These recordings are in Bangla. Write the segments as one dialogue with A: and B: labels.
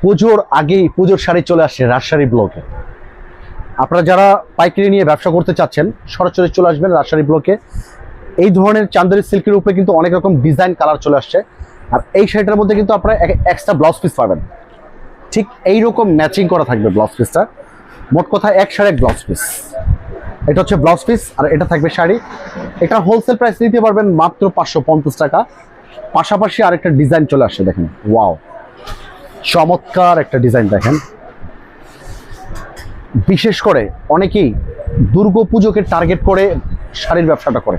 A: পুজোর আগেই পুজোর শাড়ি চলে আসছে রাজশাহী ব্লকে। আপনারা যারা পাইকারি নিয়ে ব্যবসা করতে চাচ্ছেন সরাসরি চলে আসবেন রাজশাহী ব্লকে। এই ধরনের চান্দেরি সিল্কের উপরে কিন্তু অনেক রকম ডিজাইন কালার চলে আসছে। আর এই শাড়িটার মধ্যে কিন্তু আপনারা এক্সট্রা ব্লাউজ পিস পাবেন, ঠিক এইরকম ম্যাচিং করা থাকবে ব্লাউজ পিসটা। মোট কথা এক শাড়ি এক ব্লাউজ পিস। এটা হচ্ছে ব্লাউজ পিস আর এটা থাকবে শাড়ি। এটা হোলসেল প্রাইস নিতে পারবেন মাত্র 550 টাকা। পাশাপাশি আরেকটা ডিজাইন চলে আসছে, দেখেন ওয়াও, চমৎকার একটা ডিজাইন দেখেন। বিশেষ করে অনেকেই দুর্গাপুজোকে টার্গেট করে শাড়ির ব্যবসাটা করে।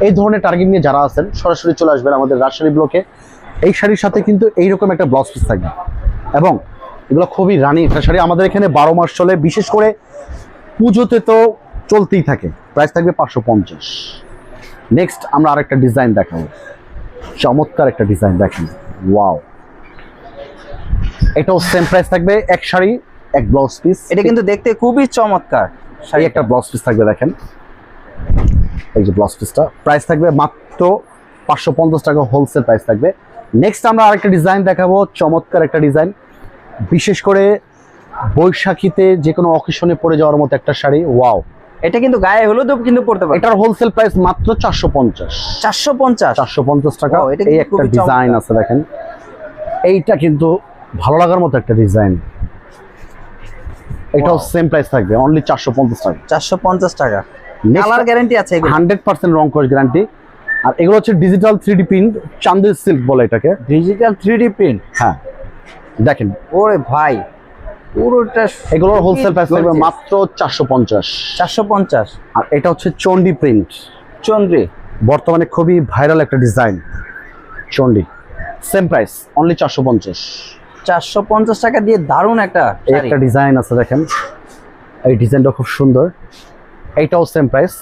A: এই ধরনের টার্গেট নিয়ে যারা আছেন সরাসরি চলে আসবেন আমাদের রাজশাহী ব্লকে। এই শাড়ির সাথে কিন্তু এইরকম একটা ব্লাউজ পিস থাকবে এবং এগুলো খুবই রানি একটা শাড়ি। আমাদের এখানে 12 মাস চলে, বিশেষ করে পুজোতে তো চলতেই থাকে। প্রাইস থাকবে 550। নেক্সট আমরা আরেকটা ডিজাইন দেখাবো, চমৎকার একটা ডিজাইন দেখেন ওয়াও। এটাও সেম প্রাইস থাকবে, এক শাড়ি এক ব্লাউজ পিস।
B: এটা কিন্তু দেখতে খুবই চমৎকার।
A: শাড়ি একটা ব্লাউজ পিস থাকবে দেখেন, এই যে ব্লাউজ পিসটা প্রাইস থাকবে মাত্র 550 টাকা হোলসেল প্রাইস থাকবে। নেক্সট আমরা আরেকটা ডিজাইন দেখাবো, চমৎকার একটা ডিজাইন। বিশেষ করে বৈশাখীতে যে কোনো অকেশনে পরে যাওয়ার মতো একটা শাড়ি ওয়াও।
B: এটা কিন্তু গায়ে হলুদও কিন্তু পড়তে পারে।
A: এটার হোলসেল প্রাইস মাত্র 450
B: 450
A: টাকা।
B: ও, এটা
A: এই
B: কিন্তু
A: একটা
B: খুবই
A: ডিজাইন
B: চমৎকার।
A: আছে দেখেন, এইটা কিন্তু ভালো লাগার মতো একটা ডিজাইন। এটাও সেম প্রাইস থাকবে অনলি 450 টাকা।
B: 450 টাকা। কালার গ্যারান্টি আছে এগুলো?
A: 100% রং কস গ্যারান্টি। আর এগুলো হচ্ছে digital 3D print, Chanderi silk বলে এটাকে।
B: Digital 3D print?
A: হ্যাঁ দেখেন,
B: ওরে ভাই পুরোটা।
A: এগুলোর হোলসেল প্রাইস থাকবে মাত্র 450।
B: 450।
A: আর এটা হচ্ছে চন্ডি প্রিন্ট,
B: চন্দ্রী
A: বর্তমানে খুবই ভাইরাল একটা ডিজাইন। চন্ডি সেম প্রাইস অনলি 450।
B: 450 টাকা দিয়ে দারুণ একটা
A: এই
B: শাড়ি।
A: একটা ডিজাইন আছে দেখেন, এই ডিজাইনটা খুব সুন্দর। এইটাও সেম প্রাইস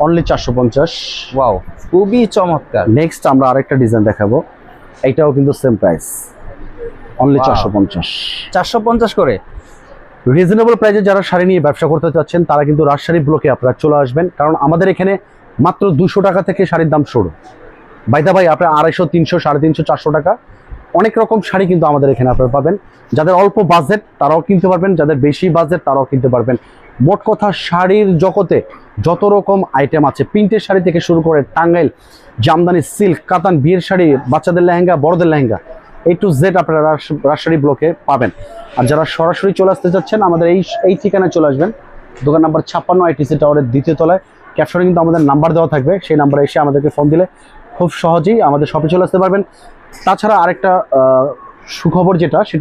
A: অনলি 450।
B: ওয়াও, খুবই চমৎকার।
A: নেক্সট আমরা আরেকটা ডিজাইন দেখাবো, এইটাও কিন্তু সেম প্রাইস অনলি
B: Wow.
A: 450।
B: 450 করে।
A: রিজনেবল প্রাইসে যারা শাড়ি নিয়ে ব্যবসা করতে চাচ্ছেন তারা কিন্তু রাজশাহী ব্লকে আপনারা চলে আসবেন, কারণ আমাদের এখানে মাত্র 200 টাকা থেকে শাড়ির দাম শুরু। বাইদা ভাই আপনার 250, 300, 350, 400 টাকা অনেক রকম শাড়ি কিন্তু আমাদের এখানে আপনারা পাবেন। যাদের অল্প বাজেট তারাও কিনতে পারবেন, যাদের বেশি বাজেট তারাও কিনতে পারবেন। মোট কথা শাড়ির জগতে যত রকম আইটেম আছে, প্রিন্টের শাড়ি থেকে শুরু করে টাঙ্গাইল, জামদানি, সিল্ক, কাতান, বিয়ের শাড়ি, বাচ্চাদের লেহেঙ্গা, বড়দের লেহেঙ্গা, A to Z আপনারা রাজশাহী ব্লকে পাবেন। আর যারা সরাসরি চলে আসতে চাচ্ছেন আমাদের এই ঠিকানায় চলে আসবেন। দোকান নাম্বার 56 ITC টাওয়ারের দ্বিতীয় তলায়। ক্যাপশনে কিন্তু আমাদের নাম্বার দেওয়া থাকবে, সেই নাম্বারে এসে আমাদেরকে ফোন দিলে খুব সহজেই আমাদের শপে চলে আসতে পারবেন। তাছাড়া আরেকটা সুখবর যেটা